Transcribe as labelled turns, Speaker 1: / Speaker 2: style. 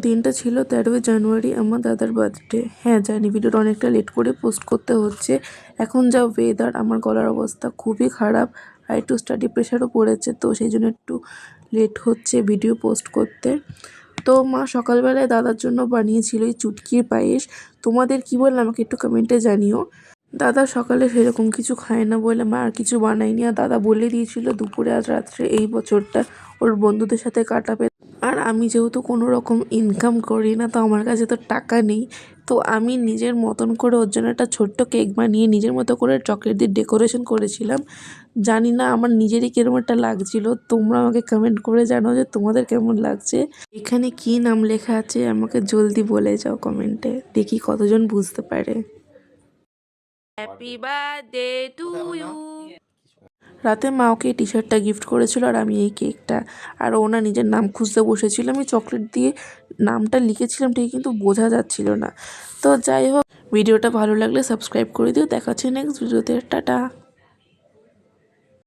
Speaker 1: দিনটা ছিল 13ই জানুয়ারি, আমার দাদার বার্থডে। হ্যাঁ জানি ভিডিওটা অনেকটা লেট করে পোস্ট করতে হচ্ছে। এখন যা ওয়েদার, আমার গলার অবস্থা খুবই খারাপ আর একটু স্টাডি প্রেশারও পড়েছে, তো সেই জন্য একটু লেট হচ্ছে ভিডিও পোস্ট করতে। তো মা সকালবেলায় দাদার জন্য বানিয়েছিল এই চুটকির পায়েস। তোমাদের কি বললাম আমাকে একটু কমেন্টে জানিও। দাদা সকালে সেরকম কিছু খায় না বলে মা আর কিছু বানায়নি, আর দাদা বলে দিয়েছিল দুপুরে আজ রাত্রে এই বছরটা ওর বন্ধুদের সাথে কাটাবে। আর আমি যেহেতু কোনো রকম ইনকাম করি না, তো আমার কাছে তো টাকা নেই, তো আমি নিজের মতন করে ওর জন্য একটা ছোট্ট কেক বানিয়ে নিজের মতো করে চকলেট দিয়ে ডেকোরেশন করেছিলাম। জানি না আমার নিজেরই কিরকম একটা লাগছিল, তোমরা আমাকে কমেন্ট করে জানাও যে তোমাদের কেমন লাগছে। এখানে কি নাম লেখা আছে আমাকে জলদি বলে যাও কমেন্টে, দেখি কতজন বুঝতে পারে। Happy birthday to you. রাতে মা ওকে এই টি শার্টটা গিফট করেছিল আর আমি এই কেকটা। আর ও না নিজের নাম খুঁজতে বসেছিল, আমি চকলেট দিয়ে নামটা লিখেছিলাম ঠিক, কিন্তু বোঝা যাচ্ছিল না। তো যাই হোক, ভিডিওটা ভালো লাগলে সাবস্ক্রাইব করে দিও। দেখা হচ্ছে নেক্সট ভিডিওতে। টাটা।